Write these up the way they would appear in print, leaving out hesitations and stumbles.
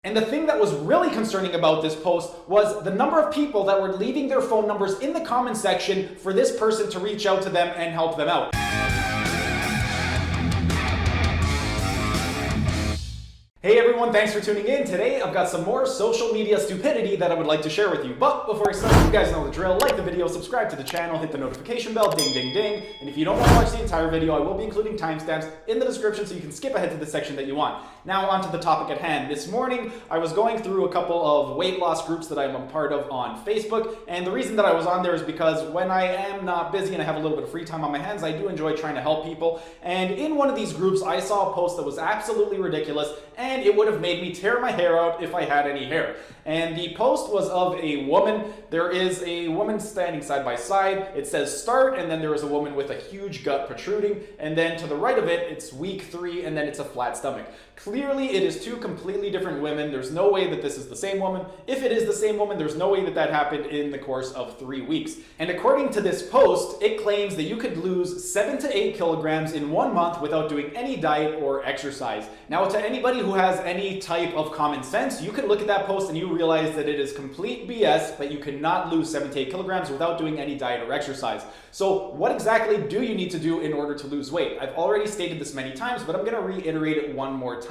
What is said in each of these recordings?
And the thing that was really concerning about this post was the number of people that were leaving their phone numbers in the comment section for this person to reach out to them and help them out. Hey everyone, thanks for tuning in. Today I've got some more social media stupidity that I would like to share with you. But before I start, you guys know the drill. Like the video, subscribe to the channel, hit the notification bell, ding ding ding. And if you don't want to watch the entire video, I will be including timestamps in the description so you can skip ahead to the section that you want. Now on to the topic at hand. This morning I was going through a couple of weight loss groups that I'm a part of on Facebook. And the reason that I was on there is because when I am not busy and I have a little bit of free time on my hands, I do enjoy trying to help people. And in one of these groups, I saw a post that was absolutely ridiculous, and it would have made me tear my hair out if I had any hair. And the post was of a woman. There is a woman standing side by side. It says start, and then there is a woman with a huge gut protruding, and then to the right of it, it's week 3, and then it's a flat stomach. Clearly, it is two completely different women. There's no way that this is the same woman. If it is the same woman, there's no way that that happened in the course of 3 weeks. And according to this post, it claims that you could lose 7 to 8 kilograms in 1 month without doing any diet or exercise. Now, to anybody who has any type of common sense, you can look at that post and you realize that it is complete BS, that you cannot lose 7 to 8 kilograms without doing any diet or exercise. So what exactly do you need to do in order to lose weight? I've already stated this many times, but I'm going to reiterate it one more time.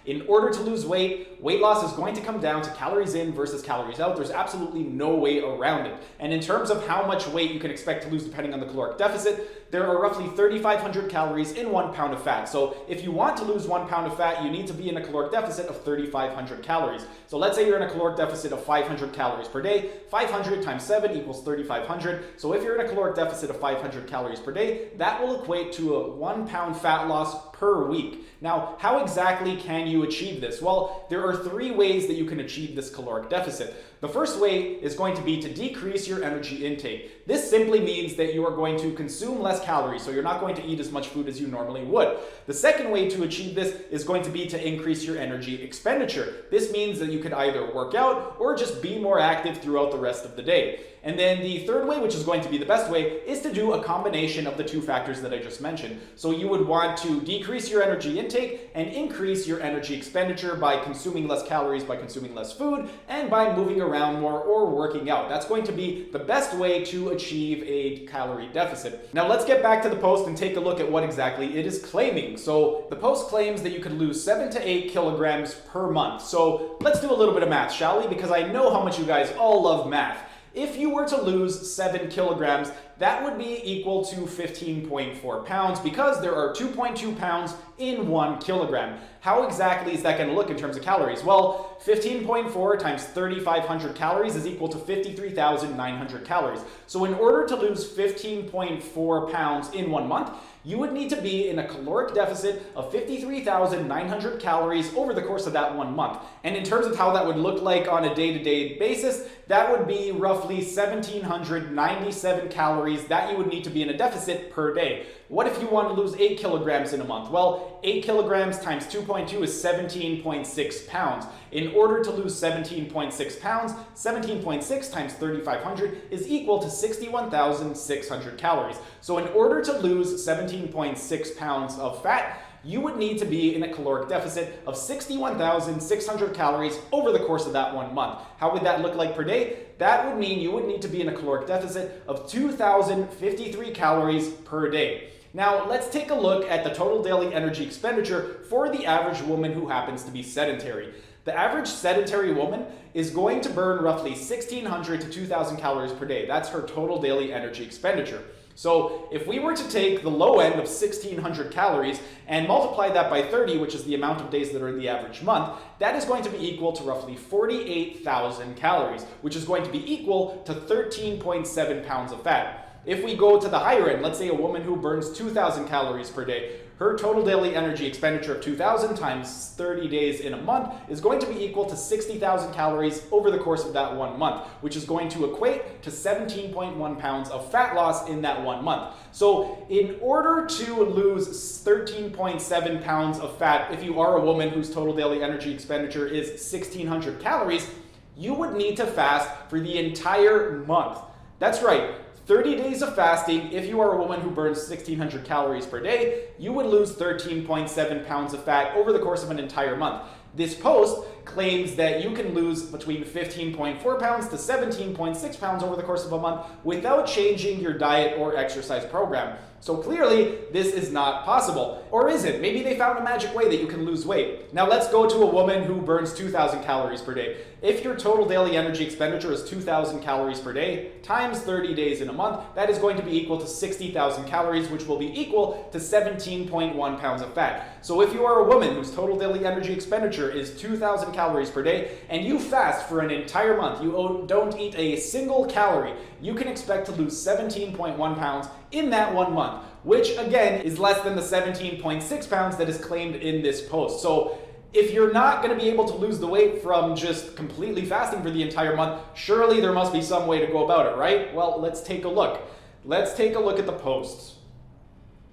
In order to lose weight, weight loss is going to come down to calories in versus calories out. There's absolutely no way around it. And in terms of how much weight you can expect to lose depending on the caloric deficit, there are roughly 3,500 calories in 1 pound of fat. So if you want to lose 1 pound of fat, you need to be in a caloric deficit of 3,500 calories. So let's say you're in a caloric deficit of 500 calories per day. 500 times 7 equals 3,500. So if you're in a caloric deficit of 500 calories per day, that will equate to a 1 pound fat loss per week. Now, how exactly can you achieve this? Well, there are 3 ways that you can achieve this caloric deficit. The first way is going to be to decrease your energy intake. This simply means that you are going to consume less calories, so you're not going to eat as much food as you normally would. The second way to achieve this is going to be to increase your energy expenditure. This means that you could either work out or just be more active throughout the rest of the day. And then the third way, which is going to be the best way, is to do a combination of the 2 factors that I just mentioned. So you would want to decrease your energy intake and increase your energy expenditure by consuming less calories, by consuming less food, and by moving around more or working out. That's going to be the best way to achieve a calorie deficit. Now let's get back to the post and take a look at what exactly it is claiming. So the post claims that you could lose 7 to 8 kilograms per month. So let's do a little bit of math, shall we? Because I know how much you guys all love math. If you were to lose 7 kilograms, that would be equal to 15.4 pounds because there are 2.2 pounds in 1 kilogram. How exactly is that going to look in terms of calories? Well, 15.4 times 3,500 calories is equal to 53,900 calories. So in order to lose 15.4 pounds in 1 month, you would need to be in a caloric deficit of 53,900 calories over the course of that 1 month. And in terms of how that would look like on a day-to-day basis, that would be roughly 1,797 calories that you would need to be in a deficit per day. What if you want to lose 8 kilograms in a month? Well, 8 kilograms times 2.2 is 17.6 pounds. In order to lose 17.6 pounds, 17.6 times 3,500 is equal to 61,600 calories. So in order to lose 17.6 pounds of fat, you would need to be in a caloric deficit of 61,600 calories over the course of that 1 month. How would that look like per day? That would mean you would need to be in a caloric deficit of 2,053 calories per day. Now, let's take a look at the total daily energy expenditure for the average woman who happens to be sedentary. The average sedentary woman is going to burn roughly 1,600 to 2,000 calories per day. That's her total daily energy expenditure. So if we were to take the low end of 1,600 calories and multiply that by 30, which is the amount of days that are in the average month, that is going to be equal to roughly 48,000 calories, which is going to be equal to 13.7 pounds of fat. If we go to the higher end, let's say a woman who burns 2,000 calories per day, her total daily energy expenditure of 2,000 times 30 days in a month is going to be equal to 60,000 calories over the course of that 1 month, which is going to equate to 17.1 pounds of fat loss in that 1 month. So in order to lose 13.7 pounds of fat, if you are a woman whose total daily energy expenditure is 1,600 calories, you would need to fast for the entire month. That's right. 30 days of fasting, if you are a woman who burns 1,600 calories per day, you would lose 13.7 pounds of fat over the course of an entire month. This post claims that you can lose between 15.4 pounds to 17.6 pounds over the course of a month without changing your diet or exercise program. So clearly, this is not possible. Or is it? Maybe they found a magic way that you can lose weight. Now let's go to a woman who burns 2,000 calories per day. If your total daily energy expenditure is 2,000 calories per day, times 30 days in a month, that is going to be equal to 60,000 calories, which will be equal to 17.1 pounds of fat. So if you are a woman whose total daily energy expenditure is 2,000 calories per day, and you fast for an entire month, you don't eat a single calorie, you can expect to lose 17.1 pounds in that 1 month, which again is less than the 17.6 pounds that is claimed in this post. So if you're not going to be able to lose the weight from just completely fasting for the entire month, surely there must be some way to go about it, right? Well, let's take a look. Let's take a look at the posts.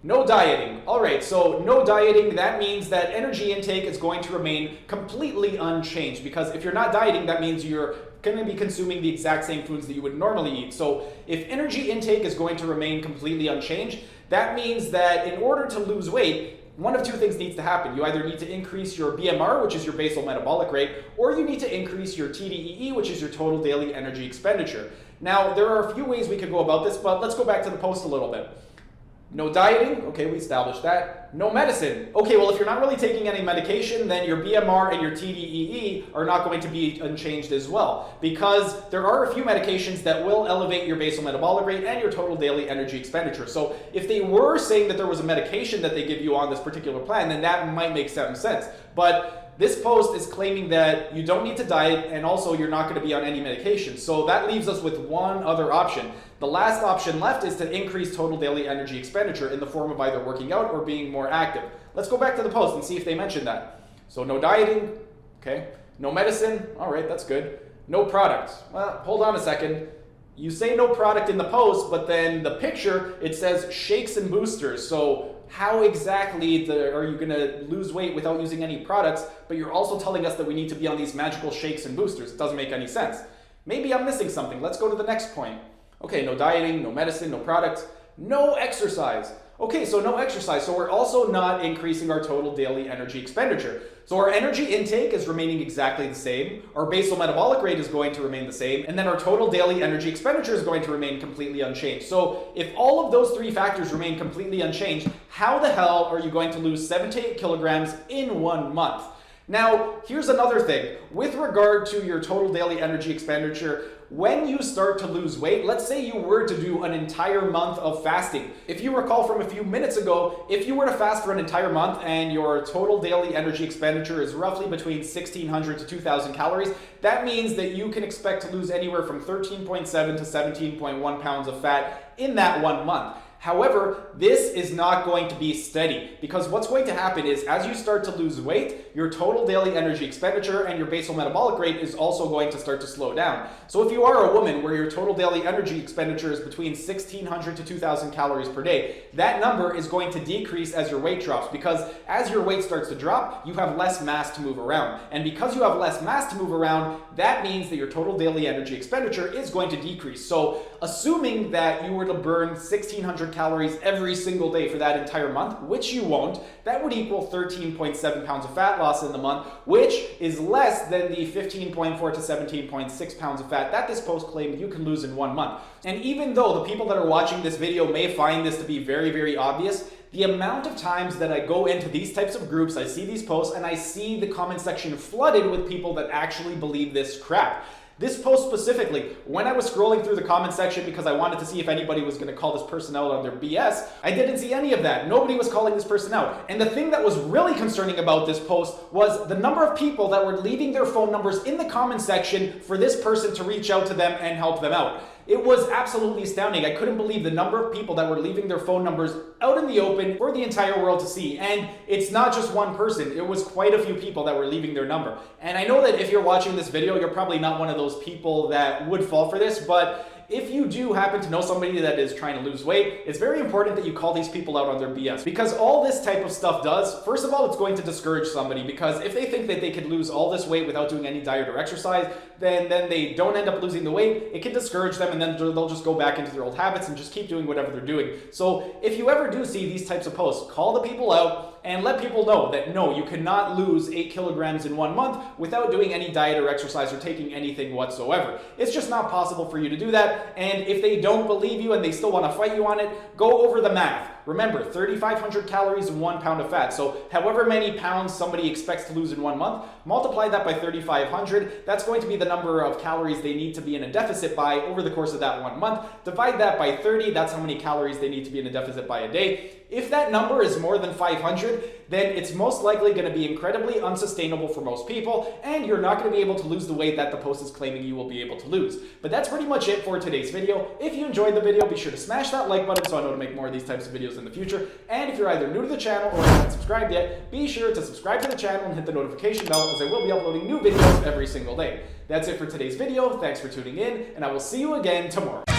No dieting. All right, so no dieting, that means that energy intake is going to remain completely unchanged, because if you're not dieting, that means you're going to be consuming the exact same foods that you would normally eat. So if energy intake is going to remain completely unchanged, that means that in order to lose weight, one of two things needs to happen. You either need to increase your BMR, which is your basal metabolic rate, or you need to increase your TDEE, which is your total daily energy expenditure. Now, there are a few ways we could go about this, but let's go back to the post a little bit. No dieting, okay, we established that. No medicine. Okay, well, if you're not really taking any medication, then your BMR and your TDEE are not going to be unchanged as well, because there are a few medications that will elevate your basal metabolic rate and your total daily energy expenditure. So if they were saying that there was a medication that they give you on this particular plan, then that might make some sense. But this post is claiming that you don't need to diet, and also you're not going to be on any medication. So that leaves us with one other option. The last option left is to increase total daily energy expenditure in the form of either working out or being more active. Let's go back to the post and see if they mention that. So no dieting, okay. No medicine, all right, that's good. No products. Well, hold on a second. You say no product in the post, but then the picture, it says shakes and boosters. So how exactly are you going to lose weight without using any products, but you're also telling us that we need to be on these magical shakes and boosters? It doesn't make any sense. Maybe I'm missing something. Let's go to the next point. Okay, no dieting, no medicine, no products, no exercise. Okay, so no exercise. So we're also not increasing our total daily energy expenditure. So our energy intake is remaining exactly the same, our basal metabolic rate is going to remain the same, and then our total daily energy expenditure is going to remain completely unchanged. So if all of those three factors remain completely unchanged, how the hell are you going to lose 7 to 8 kilograms in 1 month? Now, here's another thing. With regard to your total daily energy expenditure, when you start to lose weight, let's say you were to do an entire month of fasting. If you recall from a few minutes ago, if you were to fast for an entire month and your total daily energy expenditure is roughly between 1,600 to 2,000 calories, that means that you can expect to lose anywhere from 13.7 to 17.1 pounds of fat in that 1 month. However, this is not going to be steady, because what's going to happen is as you start to lose weight, your total daily energy expenditure and your basal metabolic rate is also going to start to slow down. So if you are a woman where your total daily energy expenditure is between 1,600 to 2,000 calories per day, that number is going to decrease as your weight drops, because as your weight starts to drop, you have less mass to move around. And because you have less mass to move around, that means that your total daily energy expenditure is going to decrease. So assuming that you were to burn 1,600 calories every single day for that entire month, which you won't, that would equal 13.7 pounds of fat loss in the month, which is less than the 15.4 to 17.6 pounds of fat that this post claimed you can lose in 1 month. And even though the people that are watching this video may find this to be very, very obvious, the amount of times that I go into these types of groups, I see these posts, and I see the comment section flooded with people that actually believe this crap. This post specifically, when I was scrolling through the comment section because I wanted to see if anybody was going to call this person out on their BS, I didn't see any of that. Nobody was calling this person out. And the thing that was really concerning about this post was the number of people that were leaving their phone numbers in the comment section for this person to reach out to them and help them out. It was absolutely astounding. I couldn't believe the number of people that were leaving their phone numbers out in the open for the entire world to see. And it's not just one person. It was quite a few people that were leaving their number. And I know that if you're watching this video, you're probably not one of those people that would fall for this, but if you do happen to know somebody that is trying to lose weight, it's very important that you call these people out on their BS. Because all this type of stuff does, first of all, it's going to discourage somebody, because if they think that they could lose all this weight without doing any diet or exercise, then they don't end up losing the weight. It can discourage them, and then they'll just go back into their old habits and just keep doing whatever they're doing. So if you ever do see these types of posts, call the people out and let people know that no, you cannot lose 8 kilograms in 1 month without doing any diet or exercise or taking anything whatsoever. It's just not possible for you to do that, and if they don't believe you and they still want to fight you on it, go over the math. Remember, 3,500 calories in 1 pound of fat. So however many pounds somebody expects to lose in 1 month, multiply that by 3,500. That's going to be the number of calories they need to be in a deficit by over the course of that 1 month. Divide that by 30, that's how many calories they need to be in a deficit by a day. If that number is more than 500, then it's most likely going to be incredibly unsustainable for most people, and you're not going to be able to lose the weight that the post is claiming you will be able to lose. But that's pretty much it for today's video. If you enjoyed the video, be sure to smash that like button so I know to make more of these types of videos in the future. And if you're either new to the channel or haven't subscribed yet, be sure to subscribe to the channel and hit the notification bell, as I will be uploading new videos every single day. That's it for today's video. Thanks for tuning in, and I will see you again tomorrow.